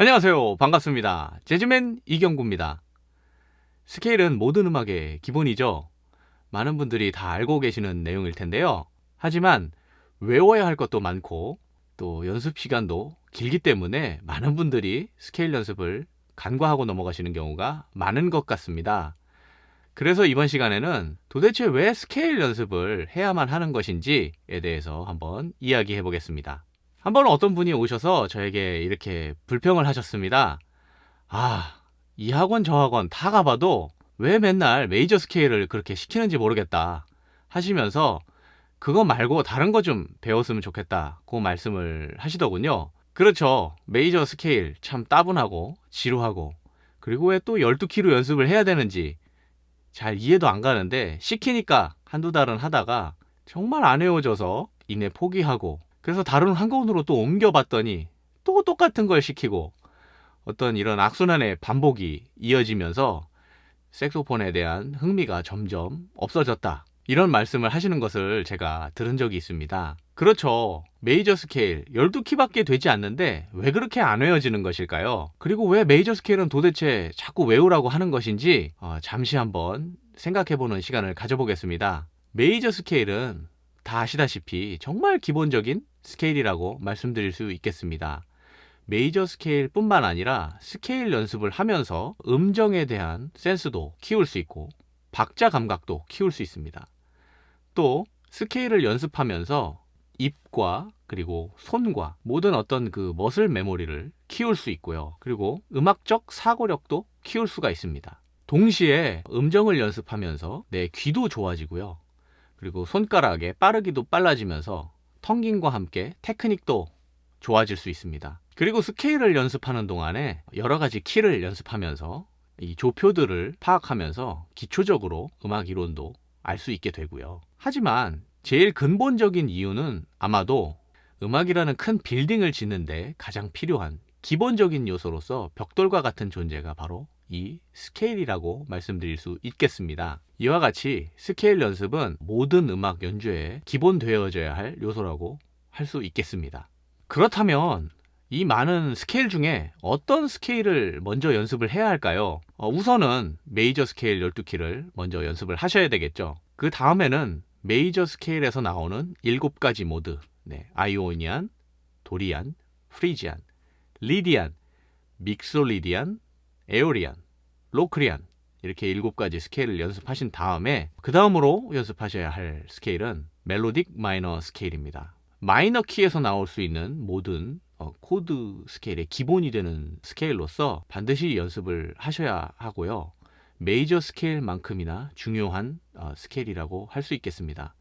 안녕하세요. 반갑습니다. 재즈맨 이경구입니다. 스케일은 모든 음악의 기본이죠. 많은 분들이 다 알고 계시는 내용일 텐데요. 하지만 외워야 할 것도 많고 또 연습 시간도 길기 때문에 많은 분들이 스케일 연습을 간과하고 넘어가시는 경우가 많은 것 같습니다. 그래서 이번 시간에는 도대체 왜 스케일 연습을 해야만 하는 것인지에 대해서 한번 이야기해 보겠습니다. 한번 어떤 분이 오셔서 저에게 이렇게 불평을 하셨습니다. 이 학원 저 학원 다 가봐도 왜 맨날 메이저 스케일을 그렇게 시키는지 모르겠다 하시면서 그거 말고 다른 거 좀 배웠으면 좋겠다고 말씀을 하시더군요. 그렇죠. 메이저 스케일 참 따분하고 지루하고 그리고 왜 또 12키로 연습을 해야 되는지 잘 이해도 안 가는데 시키니까 한두 달은 하다가 정말 안 외워져서 이내 포기하고 그래서 다른 학원으로 또 옮겨봤더니 또 똑같은 걸 시키고 어떤 이런 악순환의 반복이 이어지면서 색소폰에 대한 흥미가 점점 없어졌다. 이런 말씀을 하시는 것을 제가 들은 적이 있습니다. 그렇죠. 메이저 스케일 12키밖에 되지 않는데 왜 그렇게 안 외워지는 것일까요? 그리고 왜 메이저 스케일은 도대체 자꾸 외우라고 하는 것인지 잠시 한번 생각해보는 시간을 가져보겠습니다. 메이저 스케일은 다 아시다시피 정말 기본적인 스케일이라고 말씀드릴 수 있겠습니다. 메이저 스케일 뿐만 아니라 스케일 연습을 하면서 음정에 대한 센스도 키울 수 있고 박자 감각도 키울 수 있습니다. 또 스케일을 연습하면서 입과 그리고 손과 모든 어떤 그 머슬 메모리를 키울 수 있고요. 그리고 음악적 사고력도 키울 수가 있습니다. 동시에 음정을 연습하면서 내 귀도 좋아지고요. 그리고 손가락의 빠르기도 빨라지면서 텅깅과 함께 테크닉도 좋아질 수 있습니다. 그리고 스케일을 연습하는 동안에 여러 가지 키를 연습하면서 이 조표들을 파악하면서 기초적으로 음악 이론도 알 수 있게 되고요. 하지만 제일 근본적인 이유는 아마도 음악이라는 큰 빌딩을 짓는데 가장 필요한 기본적인 요소로서 벽돌과 같은 존재가 바로 이 스케일이라고 말씀드릴 수 있겠습니다. 이와 같이 스케일 연습은 모든 음악 연주에 기본 되어져야 할 요소라고 할 수 있겠습니다. 그렇다면 이 많은 스케일 중에 어떤 스케일을 먼저 연습을 해야 할까요? 우선은 메이저 스케일 12키를 먼저 연습을 하셔야 되겠죠. 그 다음에는 메이저 스케일에서 나오는 7가지 모드, 아이오니안, 도리안, 프리지안, 리디안, 믹솔리디안, 에오리안, 로크리안 이렇게 7가지 스케일을 연습하신 다음에 그 다음으로 연습하셔야 할 스케일은 멜로딕 마이너 스케일입니다. 마이너 키에서 나올 수 있는 모든 코드 스케일의 기본이 되는 스케일로서 반드시 연습을 하셔야 하고요. 메이저 스케일만큼이나 중요한 스케일이라고 할 수 있겠습니다.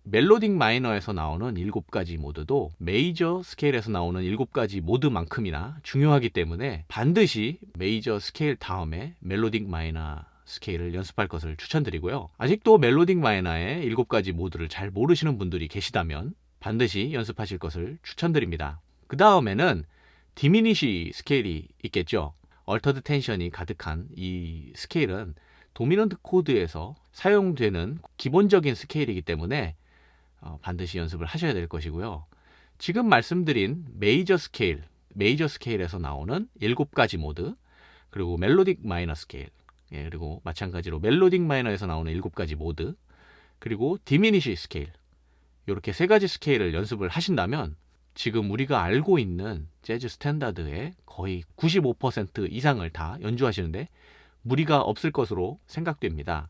멜로딕 마이너에서 나오는 7가지 모드도 메이저 스케일에서 나오는 7가지 모드만큼이나 중요하기 때문에 반드시 메이저 스케일 다음에 멜로딕 마이너 스케일을 연습할 것을 추천드리고요. 아직도 멜로딕 마이너의 7가지 모드를 잘 모르시는 분들이 계시다면 반드시 연습하실 것을 추천드립니다. 그 다음에는 디미니시 스케일이 있겠죠. 얼터드 텐션이 가득한 이 스케일은 도미넌트 코드에서 사용되는 기본적인 스케일이기 때문에 반드시 연습을 하셔야 될 것이고요. 지금 말씀드린 메이저 스케일에서 나오는 7가지 모드, 그리고 멜로딕 마이너 스케일, 그리고 마찬가지로 멜로딕 마이너에서 나오는 7가지 모드, 그리고 디미니시 스케일, 이렇게 3가지 스케일을 연습을 하신다면 지금 우리가 알고 있는 재즈 스탠다드의 거의 95% 이상을 다 연주하시는데 무리가 없을 것으로 생각됩니다.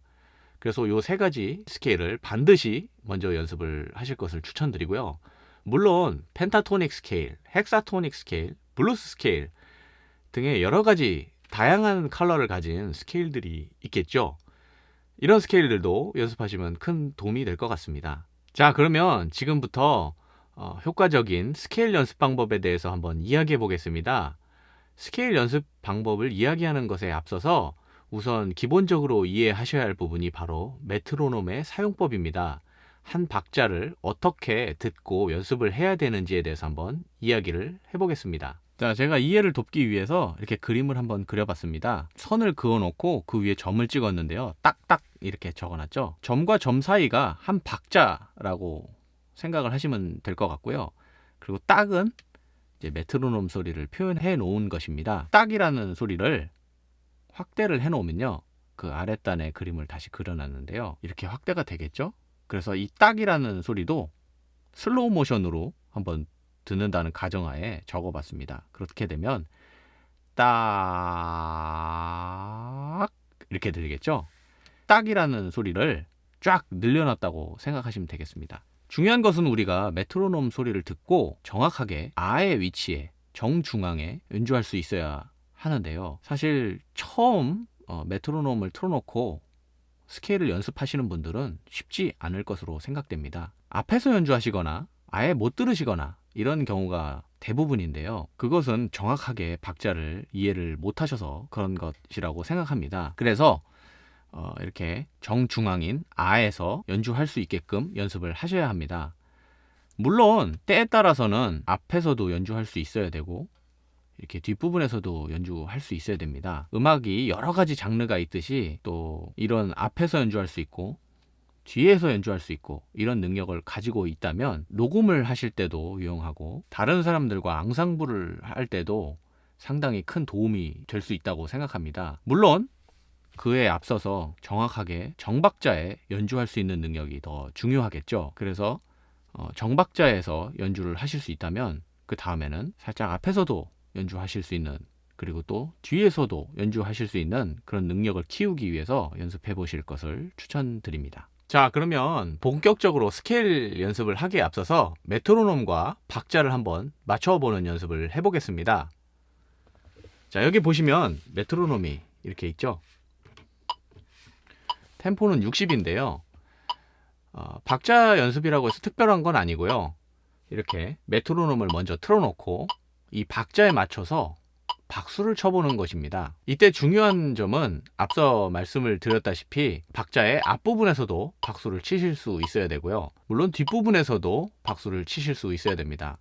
그래서 이 3가지 스케일을 반드시 먼저 연습을 하실 것을 추천드리고요. 물론 펜타토닉 스케일, 헥사토닉 스케일, 블루스 스케일 등의 여러 가지 다양한 컬러를 가진 스케일들이 있겠죠. 이런 스케일들도 연습하시면 큰 도움이 될 것 같습니다. 자, 그러면 지금부터 효과적인 스케일 연습 방법에 대해서 한번 이야기해 보겠습니다. 스케일 연습 방법을 이야기하는 것에 앞서서 우선 기본적으로 이해하셔야 할 부분이 바로 메트로놈의 사용법입니다. 한 박자를 어떻게 듣고 연습을 해야 되는지에 대해서 한번 이야기를 해보겠습니다. 자, 제가 이해를 돕기 위해서 이렇게 그림을 한번 그려봤습니다. 선을 그어놓고 그 위에 점을 찍었는데요. 딱딱 이렇게 적어놨죠. 점과 점 사이가 한 박자라고 생각을 하시면 될 것 같고요. 그리고 딱은 이제 메트로놈 소리를 표현해 놓은 것입니다. 딱이라는 소리를 확대를 해 놓으면요, 그 아랫단에 그림을 다시 그려놨는데요, 이렇게 확대가 되겠죠. 그래서 이 딱이라는 소리도 슬로우 모션으로 한번 듣는다는 가정하에 적어봤습니다. 그렇게 되면 딱 이렇게 들리겠죠. 딱이라는 소리를 쫙 늘려놨다고 생각하시면 되겠습니다. 중요한 것은 우리가 메트로놈 소리를 듣고 정확하게 아의 위치에 정중앙에 연주할 수 있어야 하는데요, 사실 처음 메트로놈을 틀어놓고 스케일을 연습하시는 분들은 쉽지 않을 것으로 생각됩니다. 앞에서 연주하시거나 아예 못 들으시거나 이런 경우가 대부분인데요, 그것은 정확하게 박자를 이해를 못 하셔서 그런 것이라고 생각합니다. 그래서 이렇게 정중앙인 아에서 연주할 수 있게끔 연습을 하셔야 합니다. 물론 때에 따라서는 앞에서도 연주할 수 있어야 되고 이렇게 뒷부분에서도 연주할 수 있어야 됩니다. 음악이 여러 가지 장르가 있듯이 또 이런 앞에서 연주할 수 있고 뒤에서 연주할 수 있고 이런 능력을 가지고 있다면 녹음을 하실 때도 유용하고 다른 사람들과 앙상블을 할 때도 상당히 큰 도움이 될 수 있다고 생각합니다. 물론 그에 앞서서 정확하게 정박자에 연주할 수 있는 능력이 더 중요하겠죠. 그래서 정박자에서 연주를 하실 수 있다면 그 다음에는 살짝 앞에서도 연주하실 수 있는, 그리고 또 뒤에서도 연주하실 수 있는 그런 능력을 키우기 위해서 연습해 보실 것을 추천드립니다. 자, 그러면 본격적으로 스케일 연습을 하기에 앞서서 메트로놈과 박자를 한번 맞춰보는 연습을 해보겠습니다. 자, 여기 보시면 메트로놈이 이렇게 있죠. 템포는 60인데요. 박자 연습이라고 해서 특별한 건 아니고요, 이렇게 메트로놈을 먼저 틀어놓고 이 박자에 맞춰서 박수를 쳐보는 것입니다. 이때 중요한 점은 앞서 말씀을 드렸다시피 박자의 앞부분에서도 박수를 치실 수 있어야 되고요, 물론 뒷부분에서도 박수를 치실 수 있어야 됩니다.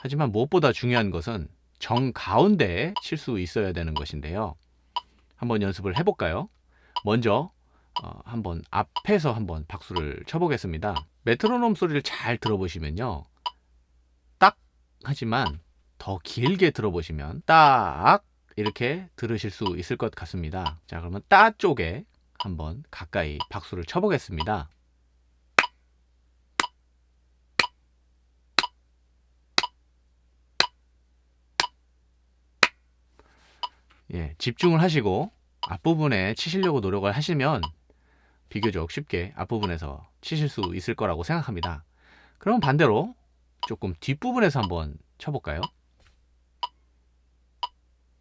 하지만 무엇보다 중요한 것은 정가운데에 칠 수 있어야 되는 것인데요, 한번 연습을 해볼까요? 먼저 한번 앞에서 한번 박수를 쳐보겠습니다. 메트로놈 소리를 잘 들어보시면요, 딱 하지만 더 길게 들어보시면 딱 이렇게 들으실 수 있을 것 같습니다. 자, 그러면 따 쪽에 한번 가까이 박수를 쳐보겠습니다. 예, 집중을 하시고 앞부분에 치시려고 노력을 하시면 비교적 쉽게 앞부분에서 치실 수 있을 거라고 생각합니다. 그럼 반대로 조금 뒷부분에서 한번 쳐볼까요?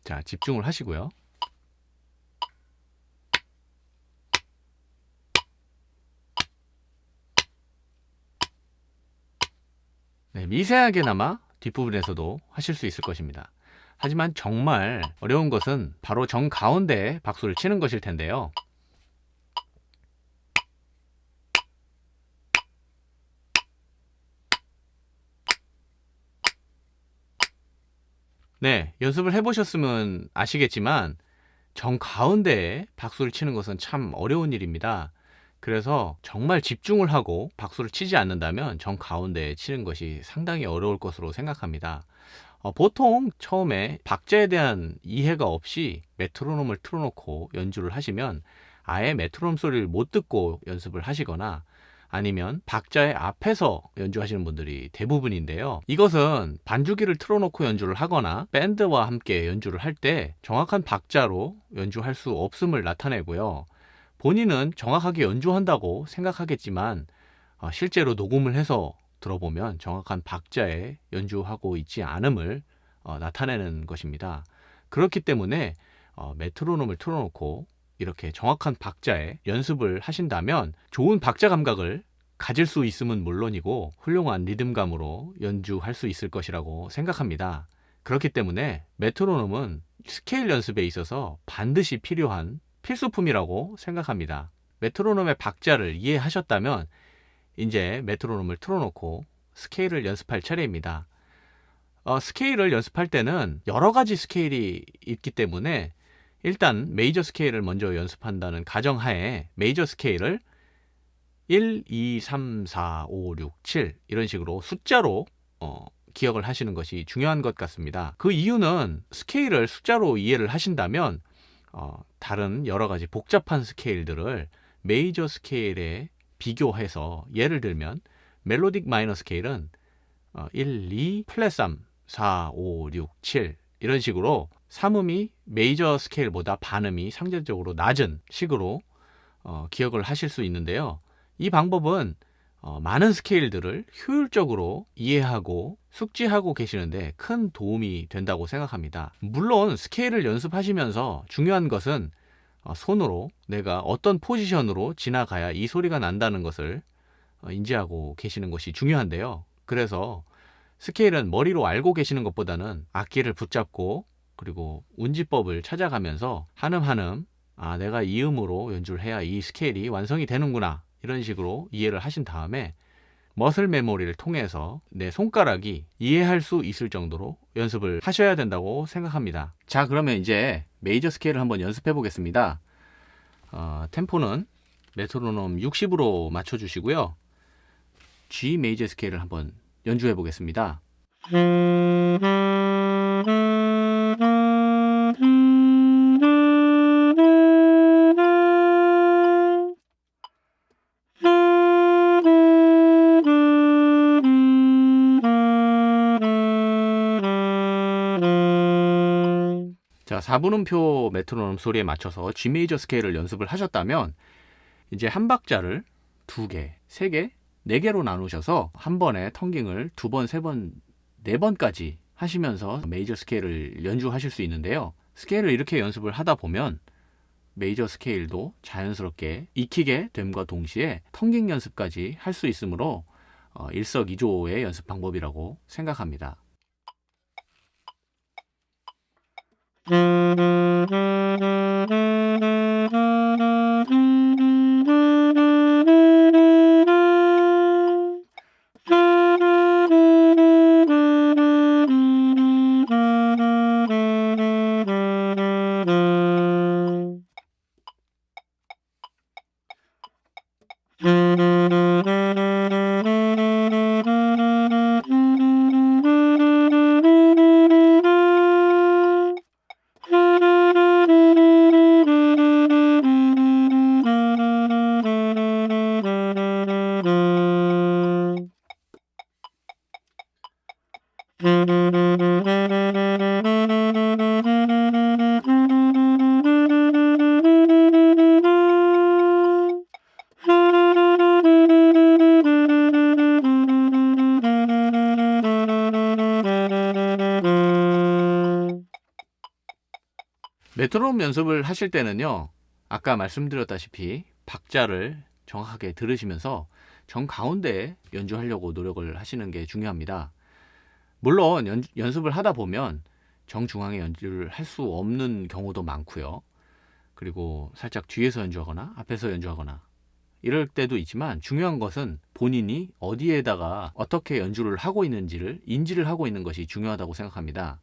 자, 집중을 하시고요. 네, 미세하게나마 뒷부분에서도 하실 수 있을 것입니다. 하지만 정말 어려운 것은 바로 정가운데에 박수를 치는 것일 텐데요. 네, 연습을 해보셨으면 아시겠지만 정가운데에 박수를 치는 것은 참 어려운 일입니다. 그래서 정말 집중을 하고 박수를 치지 않는다면 정가운데에 치는 것이 상당히 어려울 것으로 생각합니다. 보통 처음에 박자에 대한 이해가 없이 메트로놈을 틀어놓고 연주를 하시면 아예 메트로놈 소리를 못 듣고 연습을 하시거나 아니면 박자의 앞에서 연주하시는 분들이 대부분인데요, 이것은 반주기를 틀어놓고 연주를 하거나 밴드와 함께 연주를 할 때 정확한 박자로 연주할 수 없음을 나타내고요, 본인은 정확하게 연주한다고 생각하겠지만 실제로 녹음을 해서 들어보면 정확한 박자에 연주하고 있지 않음을 나타내는 것입니다. 그렇기 때문에 메트로놈을 틀어놓고 이렇게 정확한 박자에 연습을 하신다면 좋은 박자 감각을 가질 수 있음은 물론이고 훌륭한 리듬감으로 연주할 수 있을 것이라고 생각합니다. 그렇기 때문에 메트로놈은 스케일 연습에 있어서 반드시 필요한 필수품이라고 생각합니다. 메트로놈의 박자를 이해하셨다면 이제 메트로놈을 틀어놓고 스케일을 연습할 차례입니다. 스케일을 연습할 때는 여러 가지 스케일이 있기 때문에 일단 메이저 스케일을 먼저 연습한다는 가정하에 메이저 스케일을 1, 2, 3, 4, 5, 6, 7 이런 식으로 숫자로 기억을 하시는 것이 중요한 것 같습니다. 그 이유는 스케일을 숫자로 이해를 하신다면 다른 여러 가지 복잡한 스케일들을 메이저 스케일에 비교해서, 예를 들면 멜로딕 마이너 스케일은 1, 2, 플랫 3, 4, 5, 6, 7 이런 식으로 3음이 메이저 스케일보다 반음이 상대적으로 낮은 식으로 기억을 하실 수 있는데요. 이 방법은 많은 스케일들을 효율적으로 이해하고 숙지하고 계시는데 큰 도움이 된다고 생각합니다. 물론 스케일을 연습하시면서 중요한 것은 손으로 내가 어떤 포지션으로 지나가야 이 소리가 난다는 것을 인지하고 계시는 것이 중요한데요. 그래서 스케일은 머리로 알고 계시는 것보다는 악기를 붙잡고 그리고 운지법을 찾아가면서 한음 한음 내가 이 음으로 연주를 해야 이 스케일이 완성이 되는구나, 이런 식으로 이해를 하신 다음에 머슬 메모리를 통해서 내 손가락이 이해할 수 있을 정도로 연습을 하셔야 된다고 생각합니다. 자, 그러면 이제 메이저 스케일을 한번 연습해 보겠습니다. 템포는 메트로놈 60으로 맞춰주시고요. G 메이저 스케일을 한번 연주해 보겠습니다. 자, 4분음표 메트로놈 소리에 맞춰서 G 메이저 스케일을 연습을 하셨다면 이제 한 박자를 2개, 3개, 4개로 나누셔서 한 번에 텅깅을 2번, 3번, 4번까지 하시면서 메이저 스케일을 연주하실 수 있는데요. 스케일을 이렇게 연습을 하다 보면 메이저 스케일도 자연스럽게 익히게 됨과 동시에 텅깅 연습까지 할 수 있으므로 일석이조의 연습 방법이라고 생각합니다. 메트로놈 연습을 하실 때는요, 아까 말씀드렸다시피 박자를 정확하게 들으시면서 정 가운데에 연주하려고 노력을 하시는 게 중요합니다. 물론 연습을 하다 보면 정중앙에 연주를 할 수 없는 경우도 많고요. 그리고 살짝 뒤에서 연주하거나 앞에서 연주하거나 이럴 때도 있지만, 중요한 것은 본인이 어디에다가 어떻게 연주를 하고 있는지를 인지를 하고 있는 것이 중요하다고 생각합니다.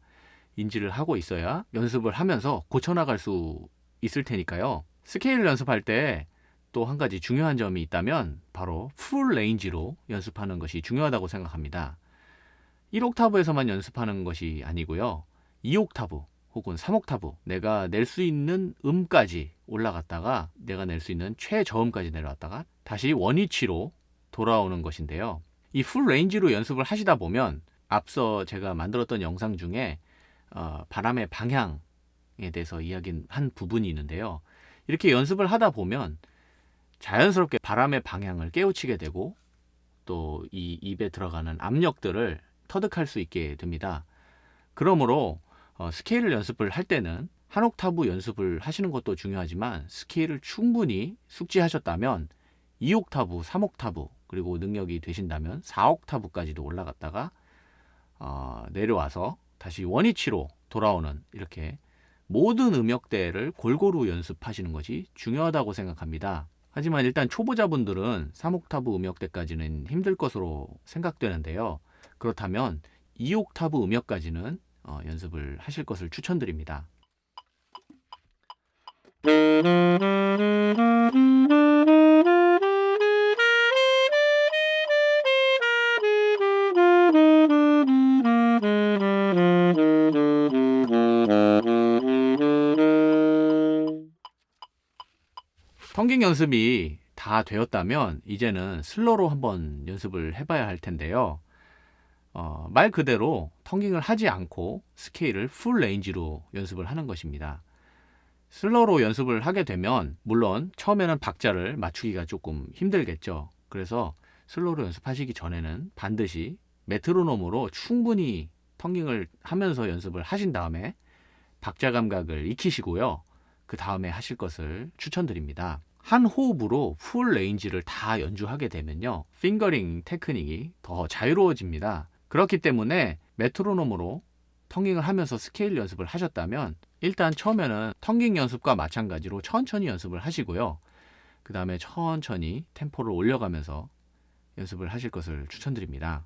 인지를 하고 있어야 연습을 하면서 고쳐나갈 수 있을 테니까요. 스케일을 연습할 때 또 한 가지 중요한 점이 있다면 바로 풀 레인지로 연습하는 것이 중요하다고 생각합니다. 1옥타브에서만 연습하는 것이 아니고요. 2옥타브 혹은 3옥타브, 내가 낼 수 있는 음까지 올라갔다가 내가 낼 수 있는 최저음까지 내려왔다가 다시 원위치로 돌아오는 것인데요. 이 풀 레인지로 연습을 하시다 보면 앞서 제가 만들었던 영상 중에 바람의 방향에 대해서 이야기한 부분이 있는데요. 이렇게 연습을 하다 보면 자연스럽게 바람의 방향을 깨우치게 되고 또 이 입에 들어가는 압력들을 터득할 수 있게 됩니다. 그러므로 스케일을 연습을 할 때는 한 옥타브 연습을 하시는 것도 중요하지만 스케일을 충분히 숙지하셨다면 2옥타브, 3옥타브, 그리고 능력이 되신다면 4옥타브까지도 올라갔다가 내려와서 다시 원위치로 돌아오는, 이렇게 모든 음역대를 골고루 연습하시는 것이 중요하다고 생각합니다. 하지만 일단 초보자분들은 3옥타브 음역대까지는 힘들 것으로 생각되는데요. 그렇다면 2옥타브 음역까지는 연습을 하실 것을 추천드립니다. 텅깅 연습이 다 되었다면 이제는 슬로로 한번 연습을 해봐야 할 텐데요. 말 그대로 텅깅을 하지 않고 스케일을 풀 레인지로 연습을 하는 것입니다. 슬로로 연습을 하게 되면 물론 처음에는 박자를 맞추기가 조금 힘들겠죠. 그래서 슬로로 연습하시기 전에는 반드시 메트로놈으로 충분히 텅깅을 하면서 연습을 하신 다음에 박자 감각을 익히시고요. 그 다음에 하실 것을 추천드립니다. 한 호흡으로 풀 레인지를 다 연주하게 되면요, 핑거링 테크닉이 더 자유로워집니다. 그렇기 때문에 메트로놈으로 텅깅을 하면서 스케일 연습을 하셨다면 일단 처음에는 텅깅 연습과 마찬가지로 천천히 연습을 하시고요. 그 다음에 천천히 템포를 올려가면서 연습을 하실 것을 추천드립니다.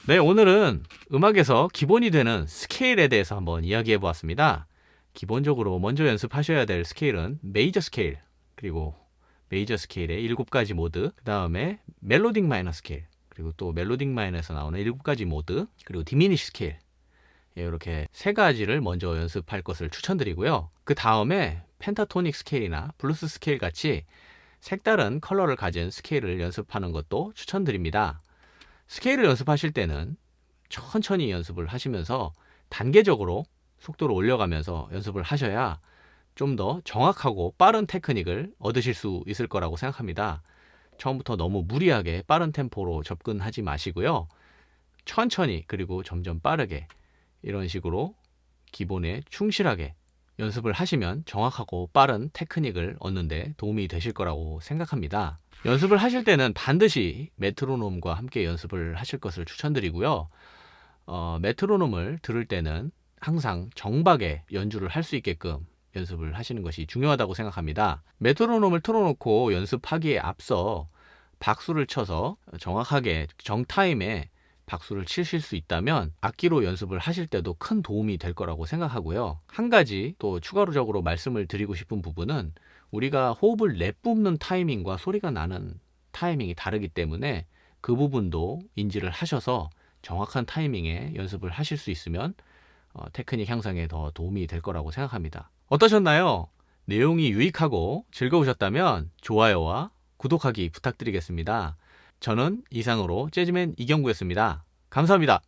네, 오늘은 음악에서 기본이 되는 스케일에 대해서 한번 이야기해 보았습니다. 기본적으로 먼저 연습하셔야 될 스케일은 메이저 스케일, 그리고 메이저 스케일의 7가지 모드, 그 다음에 멜로딕 마이너 스케일, 그리고 또 멜로딕 마이너에서 나오는 7가지 모드, 그리고 디미니쉬 스케일, 이렇게 3가지를 먼저 연습할 것을 추천드리고요. 그 다음에 펜타토닉 스케일이나 블루스 스케일 같이 색다른 컬러를 가진 스케일을 연습하는 것도 추천드립니다. 스케일을 연습하실 때는 천천히 연습을 하시면서 단계적으로 속도를 올려가면서 연습을 하셔야 좀 더 정확하고 빠른 테크닉을 얻으실 수 있을 거라고 생각합니다. 처음부터 너무 무리하게 빠른 템포로 접근하지 마시고요. 천천히, 그리고 점점 빠르게, 이런 식으로 기본에 충실하게 연습을 하시면 정확하고 빠른 테크닉을 얻는 데 도움이 되실 거라고 생각합니다. 연습을 하실 때는 반드시 메트로놈과 함께 연습을 하실 것을 추천드리고요. 메트로놈을 들을 때는 항상 정박에 연주를 할 수 있게끔 연습을 하시는 것이 중요하다고 생각합니다. 메트로놈을 틀어놓고 연습하기에 앞서 박수를 쳐서 정확하게 정타임에 박수를 치실 수 있다면 악기로 연습을 하실 때도 큰 도움이 될 거라고 생각하고요. 한 가지 또 추가적으로 말씀을 드리고 싶은 부분은 우리가 호흡을 내뿜는 타이밍과 소리가 나는 타이밍이 다르기 때문에 그 부분도 인지를 하셔서 정확한 타이밍에 연습을 하실 수 있으면 테크닉 향상에 더 도움이 될 거라고 생각합니다. 어떠셨나요? 내용이 유익하고 즐거우셨다면 좋아요와 구독하기 부탁드리겠습니다. 저는 이상으로 재즈맨 이경구였습니다. 감사합니다.